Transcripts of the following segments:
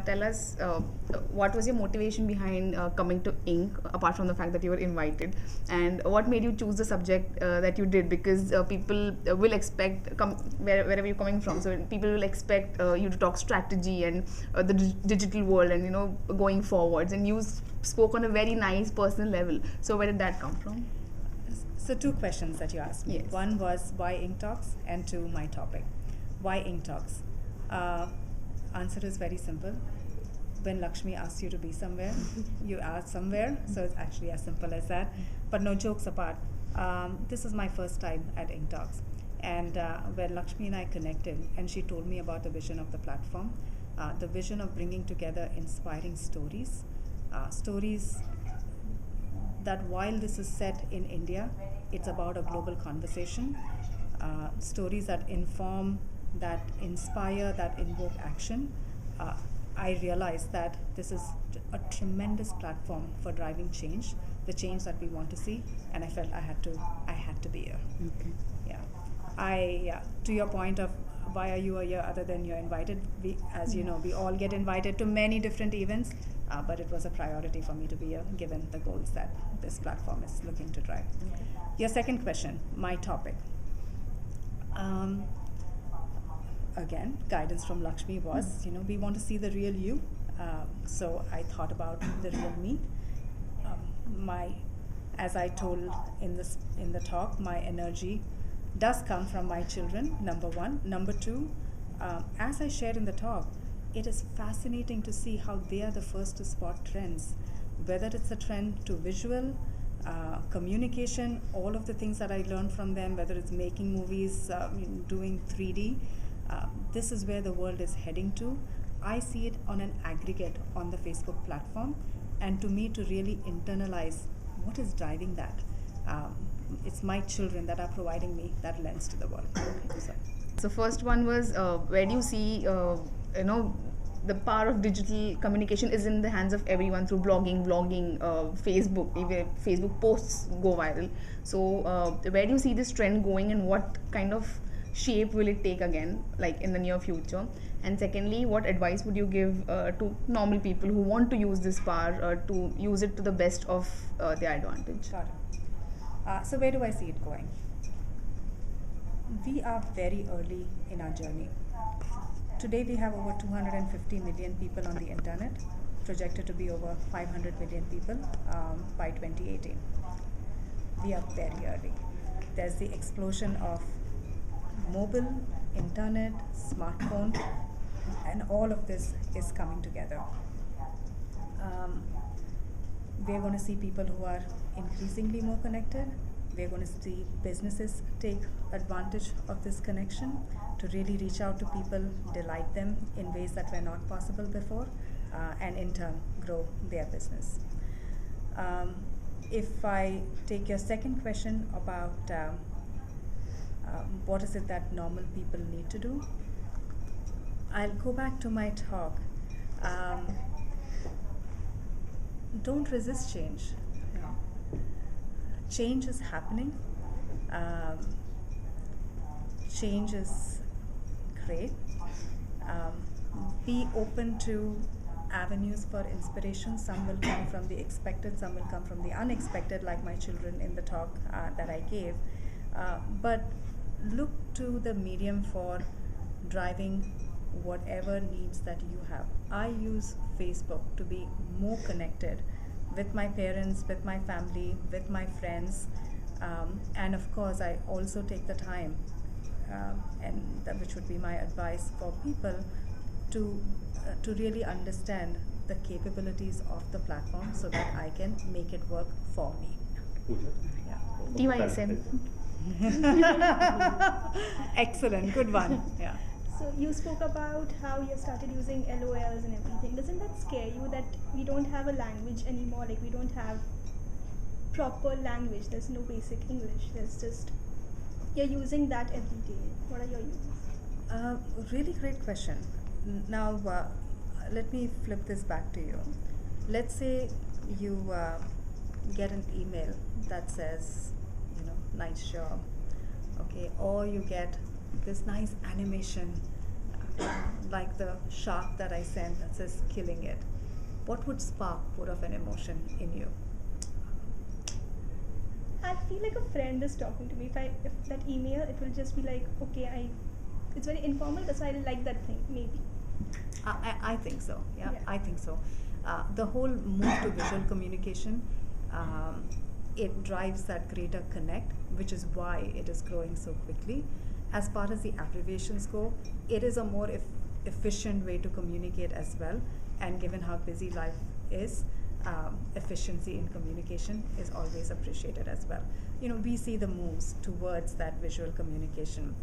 Tell us what was your motivation behind coming to Ink, apart from the fact that you were invited, and what made you choose the subject that you did? Because people will expect, wherever you're coming from, so people will expect you to talk strategy and the digital world and going forwards. And you spoke on a very nice personal level. So where did that come from? So two questions that you asked me. Yes. One was why Intox, and two, my topic. Why Intox? Answer is very simple. When Lakshmi asks you to be somewhere, you are somewhere. So it's actually as simple as that. But no, jokes apart, this is my first time at Intox. And when Lakshmi and I connected, and she told me about the vision of the platform, the vision of bringing together inspiring stories, stories that while this is set in India, it's about a global conversation, stories that inform, that inspire, that invoke action. I realized that this is a tremendous platform for driving change, the change that we want to see, and I felt I had to be here. Okay. Yeah. To your point of why are you here other than you're invited, as you know, we all get invited to many different events, but it was a priority for me to be here given the goals that this platform is looking to drive. Okay. Your second question, my topic. Again, guidance from Lakshmi was, we want to see the real you. So I thought about the real me. As I told in the talk, my energy does come from my children, number one. Number two, as I shared in the talk, it is fascinating to see how they are the first to spot trends, whether it's a trend to visual, communication, all of the things that I learned from them, whether it's making movies, doing 3D. This is where the world is heading to. I see it on an aggregate on the Facebook platform, and to me, to really internalize what is driving that. It's my children that are providing me that lens to the world. So first one was where do you see the power of digital communication is in the hands of everyone through blogging, vlogging, Facebook. Even Facebook posts go viral. So where do you see this trend going, and what kind of shape will it take again, like in the near future? And secondly, what advice would you give to normal people who want to use this power to use it to the best of their advantage? Got it. So where do I see it going? We are very early in our journey. Today we have over 250 million people on the internet, projected to be over 500 million people by 2018. We are very early. There's the explosion of mobile, internet, smartphone, and all of this is coming together. We're going to see people who are increasingly more connected. We're going to see businesses take advantage of this connection to really reach out to people, delight them in ways that were not possible before, and in turn grow their business. If I take your second question about what is it that normal people need to do, I'll go back to my talk. Don't resist change. Change is happening. Change is great. Be open to avenues for inspiration. Some will come from the expected, some will come from the unexpected, like my children in the talk that I gave. But look to the medium for driving whatever needs that you have. I use Facebook to be more connected with my parents, with my family, with my friends, and of course I also take the time, and that which would be my advice for people to really understand the capabilities of the platform so that I can make it work for me. TYSM. Excellent, good one. Yeah. So you spoke about how you started using LOLs and everything. Doesn't that scare you that we don't have a language anymore? Like we don't have proper language. There's no basic English. There's just you're using that every day. What are your uses? Really great question. Now let me flip this back to you. Let's say you get an email that says, nice job, okay, or you get this nice animation like the shark that I sent that says killing it, what would spark more of an emotion in you? I feel like a friend is talking to me. If that email, it will just be like, okay, it's very informal, that's why I like that thing, maybe. I think so. Yeah, Yeah. I think so. The whole move to visual communication, it drives that greater connect, which is why it is growing so quickly. As far as the abbreviations go, it is a more efficient way to communicate as well. And given how busy life is, efficiency in communication is always appreciated as well. You know, we see the moves towards that visual communication,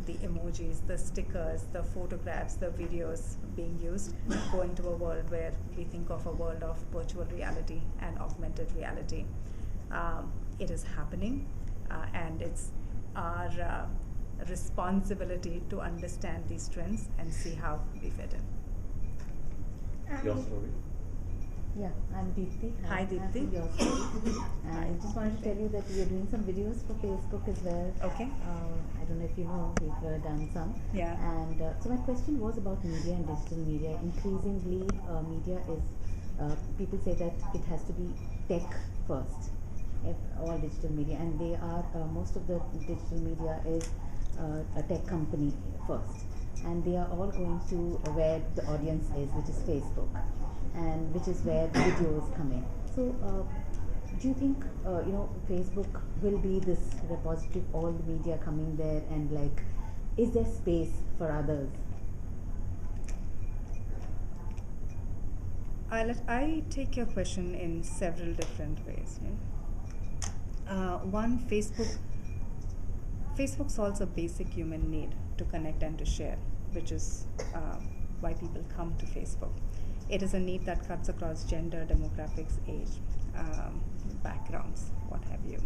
the emojis, the stickers, the photographs, the videos being used, going to a world where we think of a world of virtual reality and augmented reality. It is happening, and it's our responsibility to understand these trends and see how we fit in. Your story. Yeah, I'm Deepthi. Hi, Deepthi. Your story. And Hi. I just wanted to tell you that we are doing some videos for Facebook as well. Okay. I don't know if you know, we've done some. Yeah. And so my question was about media and digital media. Increasingly, media is, people say that it has to be tech first, if all digital media. And they are, most of the digital media is a tech company first. And they are all going to where the audience is, which is Facebook, and which is where the videos come in. So, do you think Facebook will be this repository of all the media coming there, and like, is there space for others? I take your question in several different ways. One, Facebook solves a basic human need to connect and to share, which is why people come to Facebook. It is a need that cuts across gender, demographics, age, backgrounds, what have you.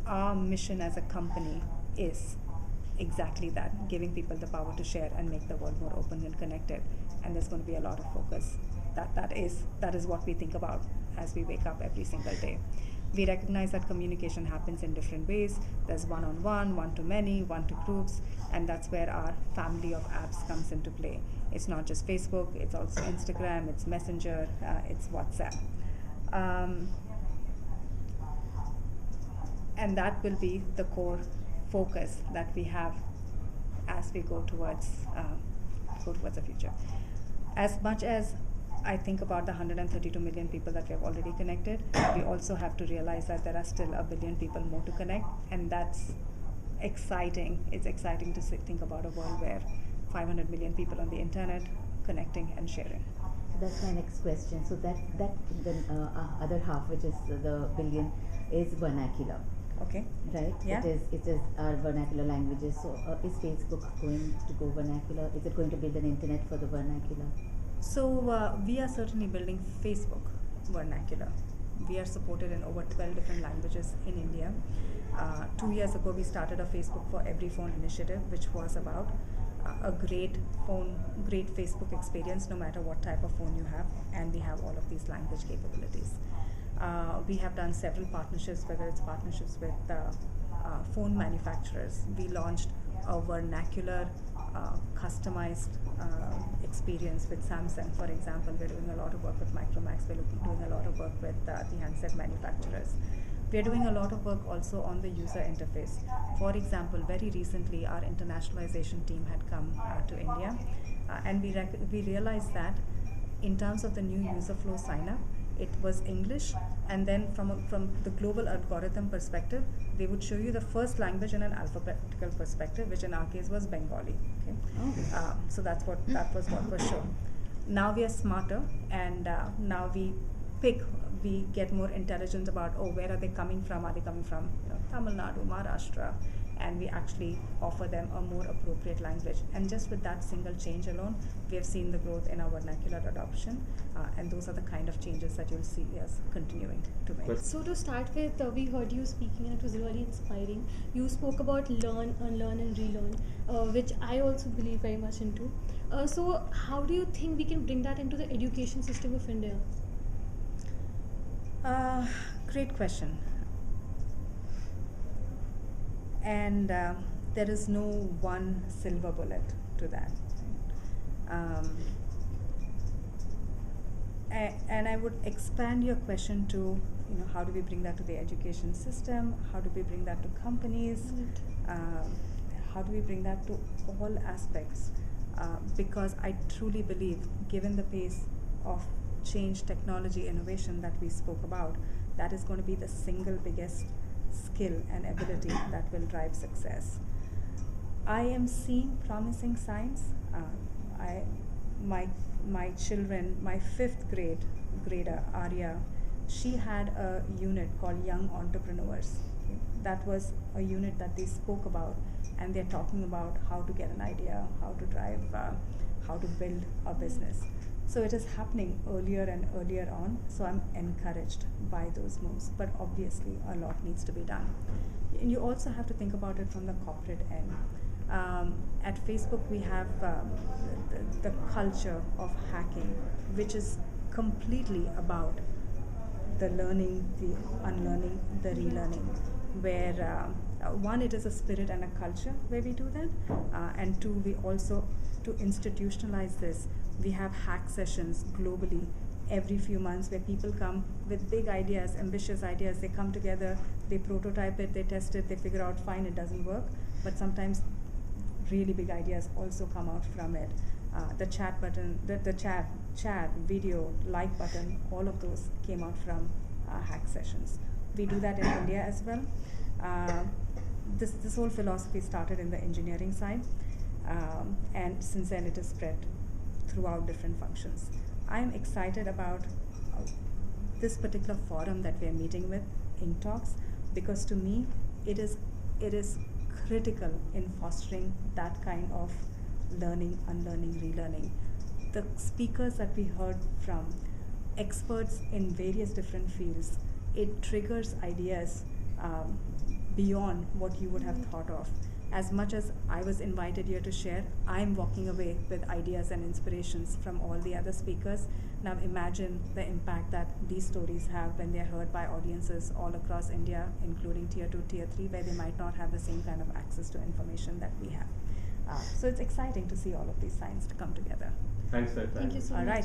Our mission as a company is exactly that, giving people the power to share and make the world more open and connected. And there's going to be a lot of focus. That is what we think about as we wake up every single day. We recognize that communication happens in different ways. There's one-on-one, one-to-many, one-to-groups, and that's where our family of apps comes into play. It's not just Facebook, it's also Instagram, it's Messenger, it's WhatsApp. And that will be the core focus that we have as we go towards the future. As much as I think about the 132 million people that we have already connected, we also have to realize that there are still a billion people more to connect, and that's exciting. It's exciting to think about a world where 500 million people on the internet connecting and sharing. So that's my next question. So that the other half, which is the billion, is vernacular. Okay. Right? Yeah. It is our vernacular languages. So is Facebook going to go vernacular? Is it going to build an internet for the vernacular? So we are certainly building Facebook vernacular. We are supported in over 12 different languages in India. 2 years ago, we started a Facebook for Every Phone initiative, which was about a great Facebook experience, no matter what type of phone you have, and we have all of these language capabilities. We have done several partnerships, whether it's partnerships with phone manufacturers. We launched a vernacular customized experience with Samsung, for example. We're doing a lot of work with Micromax. We're doing a lot of work with the handset manufacturers. We're doing a lot of work also on the user interface. For example, very recently our internationalization team had come to India, and we realized that in terms of the new user flow sign-up, it was English, and then from the global algorithm perspective, they would show you the first language in an alphabetical perspective, which in our case was Bengali. Okay, so that was what was shown. Now we are smarter, and now we get more intelligent about, where are they coming from? Are they coming from Tamil Nadu, Maharashtra? And we actually offer them a more appropriate language. And just with that single change alone, we have seen the growth in our vernacular adoption, and those are the kind of changes that you'll see us continuing to make. So to start with, we heard you speaking and it was really inspiring. You spoke about learn, unlearn and relearn, which I also believe very much into. So how do you think we can bring that into the education system of India? Great question. And there is no one silver bullet to that. And I would expand your question to, how do we bring that to the education system? How do we bring that to companies? How do we bring that to all aspects? Because I truly believe, given the pace of change, technology, innovation that we spoke about, that is going to be the single biggest skill and ability that will drive success. I am seeing promising signs. My children, my 5th grader Arya, she had a unit called Young Entrepreneurs. Okay? That was a unit that they spoke about, and they're talking about how to get an idea, how to drive, how to build a business. So it is happening earlier and earlier on, so I'm encouraged by those moves, but obviously a lot needs to be done. And you also have to think about it from the corporate end. At Facebook, we have the culture of hacking, which is completely about the learning, the unlearning, the relearning, where one, it is a spirit and a culture where we do that, and two, we also, to institutionalize this, we have hack sessions globally every few months where people come with big ideas, ambitious ideas. They come together, they prototype it, they test it, they figure out, fine, it doesn't work, but sometimes really big ideas also come out from it. The chat button, the chat, video, like button, all of those came out from hack sessions. We do that in India as well. This whole philosophy started in the engineering side, and since then it has spread throughout different functions. I'm excited about this particular forum that we are meeting with, Intox, because to me it is critical in fostering that kind of learning, unlearning, relearning. The speakers that we heard from, experts in various different fields, it triggers ideas beyond what you would have thought of. As much as I was invited here to share, I'm walking away with ideas and inspirations from all the other speakers. Now imagine the impact that these stories have when they're heard by audiences all across India, including Tier 2, Tier 3, where they might not have the same kind of access to information that we have. So it's exciting to see all of these signs to come together. Thanks for your time. Thank you so All much. right.